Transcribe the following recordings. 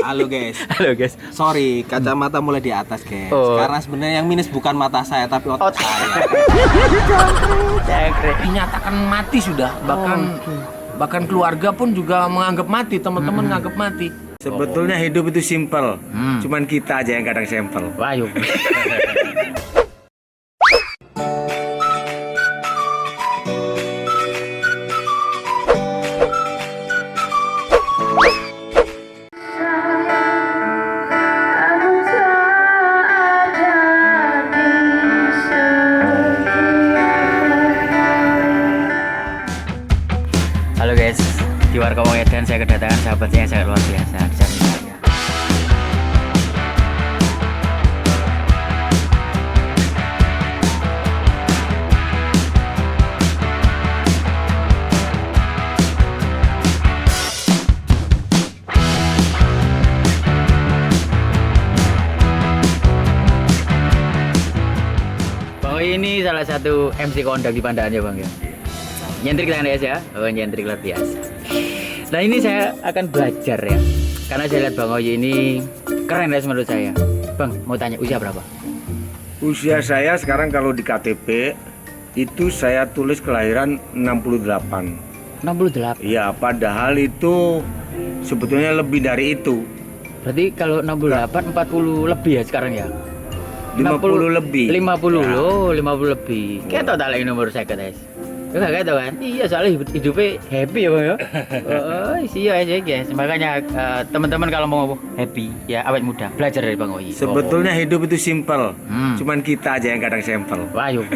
Halo guys. Halo guys. Sorry, kacamata mulai di atas guys. Karena sebenarnya yang minus bukan mata saya tapi otak saya. Dinyatakan mati sudah. Bahkan keluarga pun juga menganggap mati, teman-teman menganggap mati. Sebetulnya hidup itu simpel. Cuman kita aja yang kadang simpel. Wah, yuk. Halo guys, di Warkop Edan saya kedatangan sahabat saya yang sangat luar biasa di samping saya. Bang Oi ini salah satu MC kondang di Pandaan ya Bang ya? Nyentrik tangan guys ya, nyentrik luar biasa. Nah ini saya akan belajar ya, karena saya lihat Bang Oi ini keren guys menurut saya. Bang mau tanya usia berapa? Usia saya sekarang kalau di KTP itu saya tulis kelahiran 68. 68. Iya, padahal itu sebetulnya lebih dari itu. Berarti kalau 68 40 lebih ya sekarang ya? 50 lebih. 50 Ya. loh, 50 lebih. Kita tak lagi nomor saya guys. Ya gak gitu kan? Iya soalnya hidupnya happy ya Bang ya. Oh iya aja guys. Makanya teman-teman kalau mau happy ya awet muda belajar dari Bang Oi. Sebetulnya hidup itu simpel. Cuman kita aja yang kadang simpel. Wah yuk.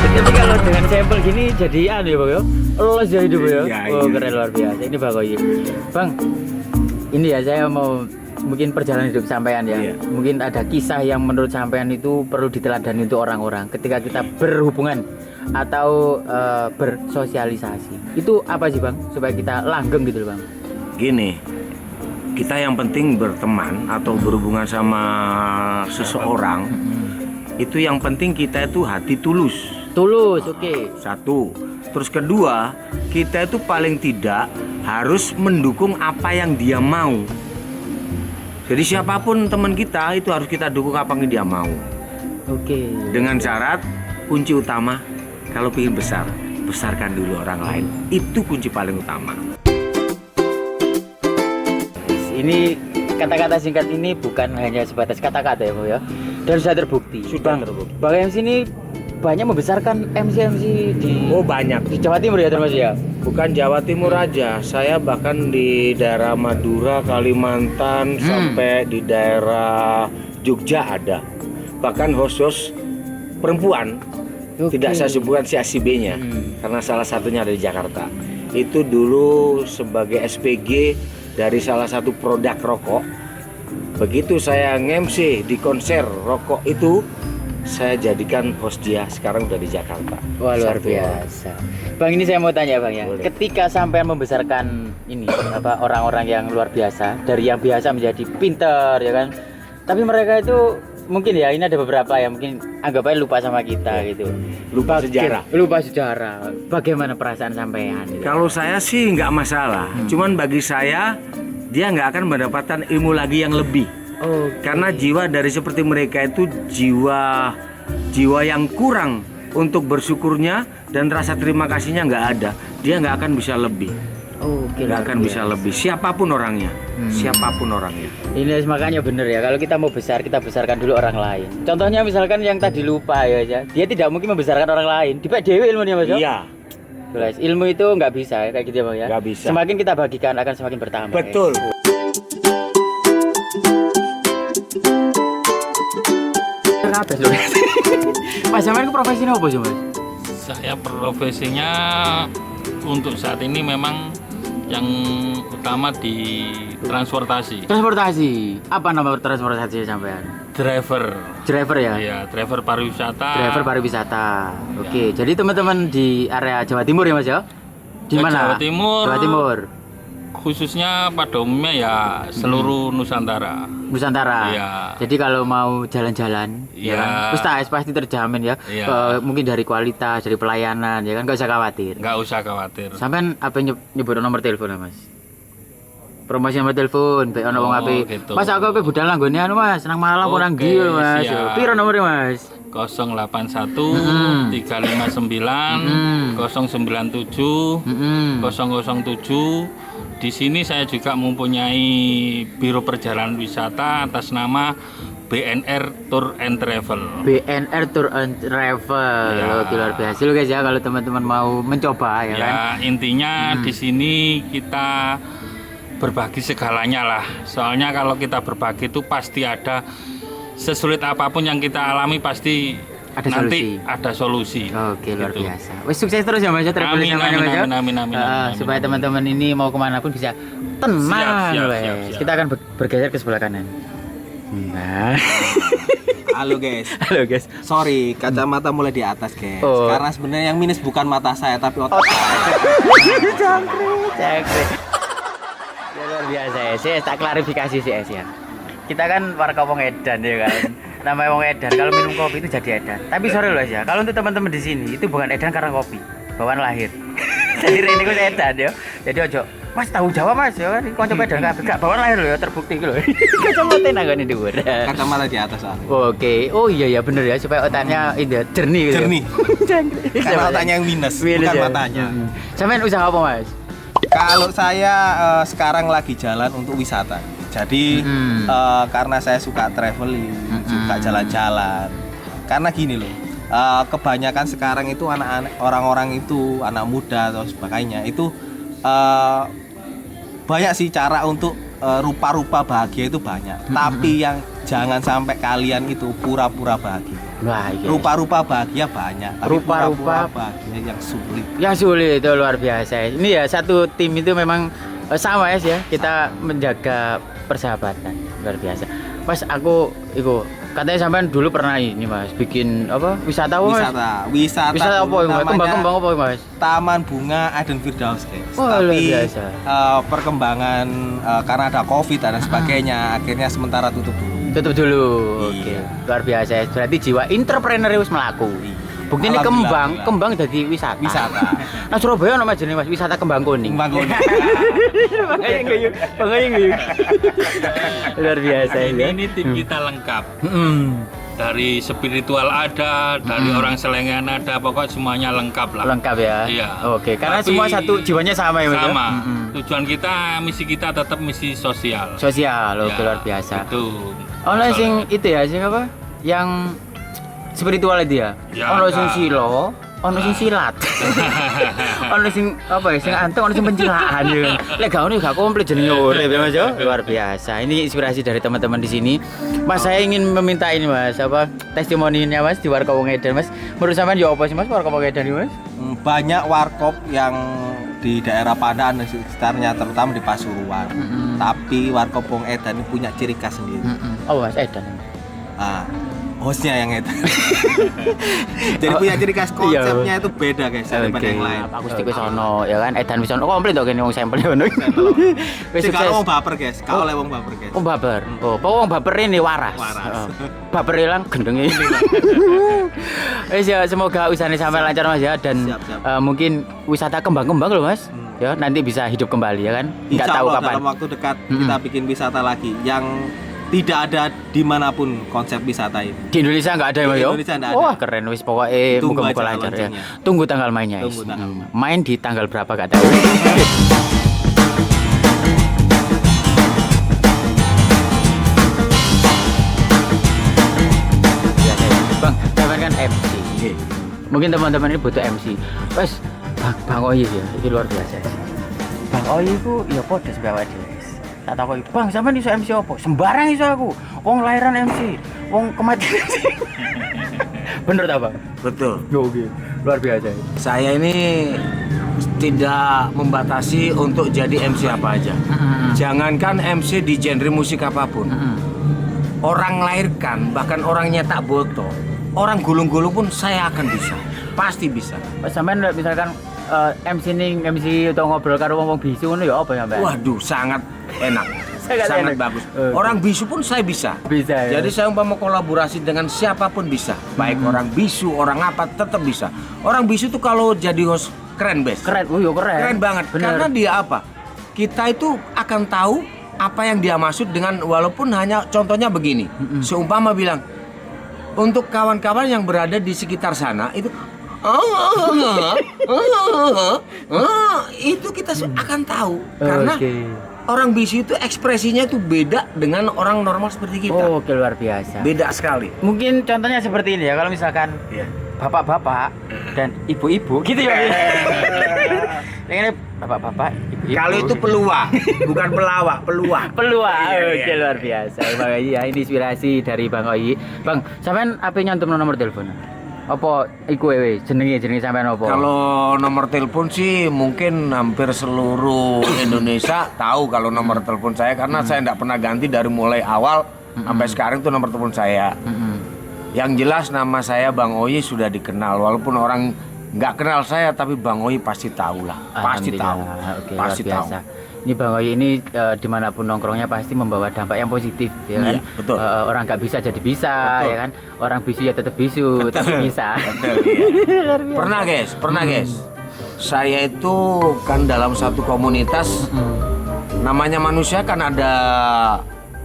Jadi kalau dengan sampel gini jadi anu ya Bang ya. Lolos ya hidup ya. Iya, Oh iya. keren luar biasa. Ini Bang Oi. Bang, ini ya saya mau mungkin perjalanan hidup sampean ya. Iya. Mungkin ada kisah yang menurut sampean itu perlu diteladani untuk orang-orang ketika kita berhubungan atau bersosialisasi. Itu apa sih Bang? Supaya kita langgeng gitu loh Bang. Gini, kita yang penting berteman atau berhubungan sama seseorang, itu yang penting kita itu hati tulus. Tulus, oke. Satu. Terus kedua, kita itu paling tidak harus mendukung apa yang dia mau. Jadi siapapun teman kita itu harus kita dukung apa yang dia mau. Oke. Dengan syarat kunci utama, kalau ingin besar, besarkan dulu orang lain. Itu kunci paling utama. Ini kata-kata singkat ini bukan hanya sebatas kata-kata ya Bu ya. Dan sudah terbukti. Sudah Bang, terbukti. Bang MC ini banyak membesarkan MC di Oh banyak. di Jawa Timur ya termasuk ya. Bukan Jawa Timur aja, saya bahkan di daerah Madura, Kalimantan, sampai di daerah Jogja ada. Bahkan host perempuan, Oke. tidak saya sebutkan si A si B-nya, karena salah satunya ada di Jakarta. Itu dulu sebagai SPG dari salah satu produk rokok. Begitu saya nge-MC di konser rokok itu, saya jadikan host dia, sekarang udah di Jakarta. Wah luar Satu biasa. Bang ini saya mau tanya Bang ya. Boleh. Ketika sampean membesarkan ini apa orang-orang yang luar biasa dari yang biasa menjadi pinter ya kan. Tapi mereka itu mungkin ya ini ada beberapa yang mungkin anggap aja lupa sama kita gitu. Lupa sejarah. Lupa sejarah. Bagaimana perasaan sampean? Gitu? Kalau saya sih nggak masalah, cuman bagi saya dia nggak akan mendapatkan ilmu lagi yang lebih. Oh, Karena jiwa dari seperti mereka itu jiwa yang kurang untuk bersyukurnya dan rasa terima kasihnya nggak ada. Dia nggak akan bisa lebih, oke. nggak akan bisa lebih. Siapapun orangnya, siapapun orangnya. Ini makanya bener ya, kalau kita mau besar kita besarkan dulu orang lain. Contohnya misalkan yang tadi lupa ya, dia tidak mungkin membesarkan orang lain. Dipek dewe ilmunya Mas. Iya, Guys, ilmu itu nggak bisa kayak gitu ya Bang ya. Nggak bisa. Semakin kita bagikan akan semakin bertambah. betul. Apa sih? Mas sampean ku profesinya apa sih Mas? Saya profesinya untuk saat ini memang yang utama di transportasi, Transportasi. Apa nama transportasi sampean? driver. Driver ya? Ya, driver pariwisata. Driver pariwisata. Oke, jadi teman-teman di area Jawa Timur ya Mas ya? Di Ya, mana? Jawa Timur. Jawa Timur. khususnya pada umumnya ya seluruh Nusantara. Nusantara. Iya. Jadi kalau mau jalan-jalan, ya Iya. kan, pasti terjamin ya. Iya. Mungkin dari kualitas, dari pelayanan, ya kan, nggak usah khawatir. Nggak usah khawatir. Sampean apa nyebut nomor telepon Mas? Promosi nomor telepon, baik ono wong Oh, ape. gitu. Mas aku ape budal langgone anu Mas, nang Malang Oke, orang ndi Mas. siap. Piro nomornya Mas? 081 Mm-mm. 359 097 Mm-mm. 007. Di sini saya juga mempunyai biro perjalanan wisata atas nama BNR Tour and Travel. BNR Tour and Travel. Ya. Oke, luar biasa loh guys ya kalau teman-teman mau mencoba ya kan. Ya, intinya di sini kita berbagi segalanya lah. Soalnya kalau kita berbagi itu pasti ada, sesulit apapun yang kita alami pasti Ada nanti solusi. ada solusi. Oke, luar Gitu. biasa. Wes sukses terus ya Mas ya travel Amin, namanya amin, Mas ya. amin, amin, amin, Supaya amin. teman-teman ini mau kemana pun bisa tenang Siap, wes. siap. Kita akan bergeser ke sebelah kanan. Nah. Halo guys. Halo guys. Sorry, kacamata mulai di atas guys. Oh. Karena sebenarnya yang minus bukan mata saya tapi otak saya. Cakre. Ya, luar biasa ya. Saya tak klarifikasi sih ya. Kita kan warga wong edan ya kan. Namanya wong edan, kalau minum kopi itu jadi edan. Tapi sorry loh ya, kalau untuk teman-teman di sini itu bukan edan karena kopi, bawaan lahir. Jadi ini gue edan ya. Jadi ojo, Mas tahu Jawa Mas ya kan, konco edan gak bawaan lahir loh ya, terbukti gitu loh. Kacamata nagane dhuwur. Kacamata di atas soalnya. Oke, oh iya ya bener ya supaya otaknya ini jernih gitu. Jernih. Karena otaknya yang minus, bukan ya? matanya. Sampean usaha apa Mas? Kalau saya sekarang lagi jalan untuk wisata. Jadi karena saya suka traveling, suka jalan-jalan. Karena gini loh, kebanyakan sekarang itu anak-anak, orang-orang itu anak muda atau sebagainya itu banyak sih cara untuk rupa-rupa bahagia itu banyak. Tapi yang jangan sampai kalian itu pura-pura bahagia. Wah, iya. Rupa-rupa bahagia banyak, tapi Rupa-rupa pura-pura bahagia yang sulit. Yang sulit itu luar biasa. Ini ya satu tim itu memang sama ya, kita menjaga persahabatan luar biasa. Mas aku itu katanya sampean dulu pernah ini Mas bikin apa wisata apa Mas? Wisata apa ya Mas? namanya Kembang-kembang apa ya Mas? Taman Bunga Eden Firdaus guys. Oh, luar Tapi biasa. perkembangan karena ada Covid dan sebagainya, akhirnya sementara tutup dulu. Tutup dulu. Oke. Iya. Luar biasa. Berarti jiwa entrepreneur wis melaku. Bukti ini Alhamdulillah, kembang jadi wisata. Wisata. Nah Surabaya nama jenis Mas wisata kembang kuning. Kembang kuning. Makanya guyu. Luar biasa Ini tim kita lengkap. Dari spiritual ada, dari orang selengean ada, pokoknya semuanya lengkap lah. Lengkap ya. Iya. Oke, karena Tapi semua satu jiwanya sama ya Mas. ya? Sama. Tujuan kita, misi kita tetap misi sosial. Sosial, oke Ya, luar biasa. Itu. Ono sing itu ya, sing apa? Yang spiritual itu ya. Ya, Ono sing enggak. silo, ono sing silat. Ono sing apa ya? Sing antung, ono sing pencilaan ya. Lek gak ono gak komplit jenenge urip ya Mas ya. Luar biasa. Ini inspirasi dari teman-teman di sini. Mas saya ingin meminta ini Mas, apa testimoninya Mas di Warga Wong Edan Mas. Menurut sampean ya apa sih Mas Warga Wong Edan ini Mas? Banyak warkop yang di daerah Pandaan dan sekitarnya, terutama di Pasuruan. Tapi warkop Wong Edan ini punya ciri khas sendiri. Oh Mas Edan. Hostnya yang Edan. Jadi punya ciri khas, konsepnya itu beda guys daripada yang lain. Akustik wis ono ya kan Edan wis ono komplit to kene wong sampel ono. Wis Jadi sukses. kalau wong baper guys, kalau oleh wong baper guys. Oh baper. Oh, pokok wong baper ini waras. Waras. Baper hilang gendenge. Wis ya semoga usahane sampai lancar Mas ya dan Siap. mungkin wisata kembang-kembang loh Mas. Ya nanti bisa hidup kembali ya kan. Enggak Insya tahu Allah kapan. dalam waktu dekat kita bikin wisata lagi yang tidak ada dimanapun konsep wisata ini. Di Indonesia enggak ada ya Mas Di ya. Indonesia nggak ada. Wah keren wis pokoknya Tunggu muga-muga aja lancar ya. launchingnya. Tunggu tanggal mainnya. Tunggu tanggal main. Main di tanggal berapa gak tahu. Bang, saya kan MC. Mungkin teman-teman ini butuh MC. Wes, Bang Oyi ya, itu luar biasa. Bang Oyi itu ya podo sebawa dhewe. Tak takoki, "Bang, sampean iso MC apa?" Sembarang iso aku. Wong lahiran MC, wong kematian MC. Bener tak, Bang? Betul. Oke, luar biasa. Saya ini tidak membatasi untuk jadi MC apa aja. Jangankan MC di genre musik apapun. Orang melahirkan, bahkan orang nyetak botol, orang gulung-gulung pun saya akan bisa. Pasti bisa. Pas sampean misalkan MC ning MC atau ngobrol karo wong bisu ngono ya apa ya, Mbak? Waduh, sangat enak. Sangat Sangat enak. bagus. Oke. Orang bisu pun saya bisa. Bisa ya. Jadi saya umpama kolaborasi dengan siapapun bisa. Baik orang bisu, orang apa tetap bisa. Orang bisu tuh kalau jadi host keren, Bes. Keren, oh yo keren. Keren banget. Bener. Karena dia apa? Kita itu akan tahu apa yang dia maksud dengan walaupun hanya contohnya begini. Seumpama bilang untuk kawan-kawan yang berada di sekitar sana itu itu kita akan tahu karena Oke. orang bisu itu ekspresinya itu beda dengan orang normal seperti kita. Oh, oke, luar biasa. Beda sekali. Mungkin contohnya seperti ini ya, kalau misalkan bapak-bapak dan ibu-ibu gitu ya. Ini bapak-bapak, ibu-ibu. Kalau itu peluang, bukan pelawak, peluang. peluang. Iya, Oke, iya. luar biasa. Bang Oyi ya, ini inspirasi dari Bang Oyi. Bang, sampean apa nyantum nomor telepon? Apa iku jenenge sampean apa? Kalau nomor telepon sih mungkin hampir seluruh Indonesia tahu kalau nomor telepon saya karena saya tidak pernah ganti dari mulai awal sampai sekarang itu nomor telepon saya. Yang jelas nama saya Bang Oyi sudah dikenal walaupun orang nggak kenal saya tapi Bang Oyi pasti tahu lah, pasti tahu, Alhamdulillah. Oke, pasti luar tahu. biasa. Ini Bang Oyi ini dimanapun nongkrongnya pasti membawa dampak yang positif, ya kan? Iya, betul. Orang nggak bisa jadi bisa, Betul. ya kan? Orang bisu ya tetap bisu, tapi bisa. Betul, iya. Pernah guys. Saya itu kan dalam satu komunitas, namanya manusia kan ada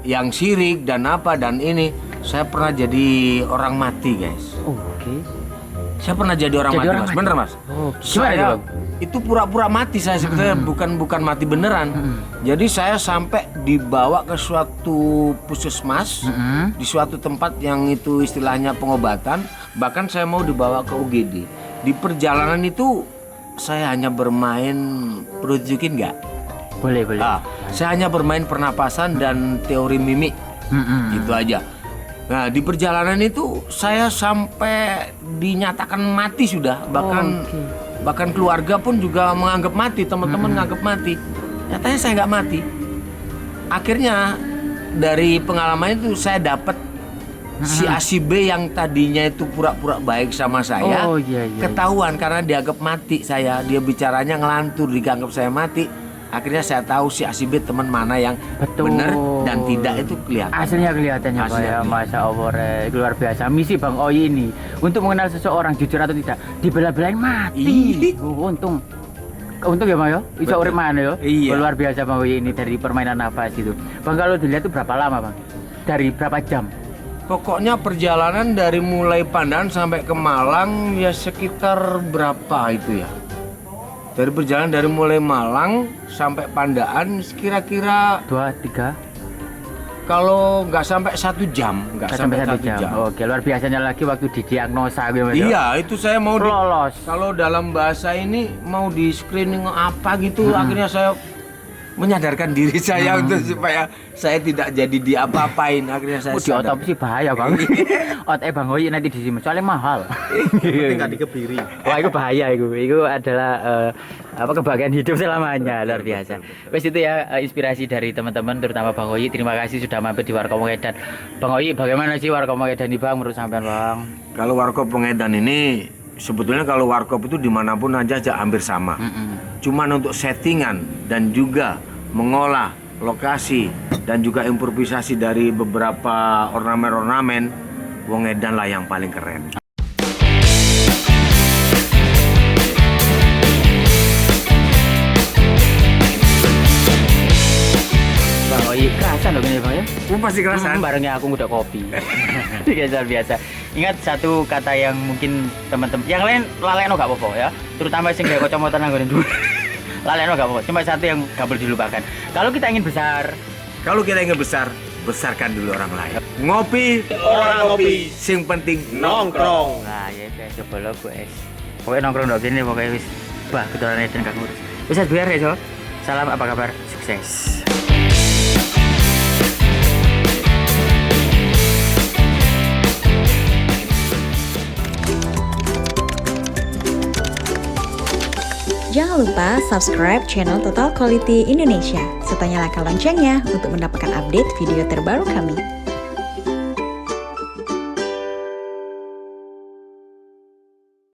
yang syirik dan apa dan ini. Saya pernah jadi orang mati guys. Oke. Saya pernah jadi orang Jadi mati orang mas, mati? bener mas. Oh, gimana itu, Saya Bang? itu pura-pura mati saya sebenarnya bukan mati beneran. Jadi saya sampai dibawa ke suatu puskesmas di suatu tempat yang itu istilahnya pengobatan. Bahkan saya mau dibawa ke UGD. Di perjalanan itu saya hanya bermain perlu tunjukin nggak? Boleh. Saya hanya bermain pernapasan dan teori mimik. Itu aja. Nah di perjalanan itu saya sampai dinyatakan mati sudah bahkan keluarga pun juga menganggap mati, teman-teman menganggap mati. Nyatanya saya nggak mati. Akhirnya dari pengalaman itu saya dapat si A si B yang tadinya itu pura-pura baik sama saya Oh, iya. ketahuan karena dianggap mati saya. Dia bicaranya ngelantur, dianggap saya mati. Akhirnya saya tahu si A si B teman mana yang Betul. benar dan tidak itu kelihatan. Aslinya kelihatannya Pak Aslinya ya, kelihatan. Masya Allah, luar biasa. Misi Bang Oyi ini untuk mengenal seseorang jujur atau tidak, dibela-belain mati. Untung ya Bang ya, bisa urip mana ya. Iya. Luar biasa Bang Oyi ini dari permainan nafas itu. Bang kalau dilihat itu berapa lama Bang? Dari berapa jam? Pokoknya perjalanan dari mulai Pandan sampai ke Malang ya sekitar berapa itu ya? Dari perjalanan dari mulai Malang sampai Pandaan kira-kira 2, 3? kalau nggak sampai 1 jam, nggak sampai 1 jam. Oke, luar biasanya lagi waktu didiagnosa gitu Mas. Iya, itu saya mau Lolos. kalau dalam bahasa ini mau di screening apa gitu, akhirnya saya menyadarkan diri saya untuk supaya saya tidak jadi diapa-apain. Akhirnya saya Oh, di sadar. otopsi bahaya Bang. Otak Bang Oyi nanti di sini soalnya mahal. Tinggal dikebiri. Wah, itu bahaya itu. Itu adalah kebahagiaan hidup selamanya, luar biasa. Wes itu ya inspirasi dari teman-teman terutama Bang Oyi. Terima kasih sudah mampir di Warkop Medan. Bang Oyi, bagaimana sih Warkop Medan ini Bang menurut sampean Bang? Kalau Warkop Pengedan ini sebetulnya kalau Warkop itu dimanapun aja hampir sama. Cuman untuk settingan dan juga mengolah lokasi dan juga improvisasi dari beberapa ornamen-ornamen, Wong Edan lah yang paling keren. Bang Oyi kerasan loh ini Bang ya. Pasti kerasan. Barengnya aku udah kopi. Biasa biasa. Ingat satu kata yang mungkin teman-teman yang lain laleno gak apa-apa ya. Terutama sing gawe kacamata nang ngene dhuwur. Laleno gak apa-apa. Cuma satu yang gak boleh dilupakan. Kalau kita ingin besar, Kalau kita ingin besar, besarkan dulu orang lain. Ngopi, Orang ngopi, sing penting nongkrong. nah ya coba lo guys. Pokoknya nongkrong dok gini pokoknya wis. Bah, keturunan Eden gak ngurus. Wis biar ya, so. Salam apa kabar? Sukses. Jangan lupa subscribe channel Total Quality Indonesia serta nyalakan loncengnya untuk mendapatkan update video terbaru kami.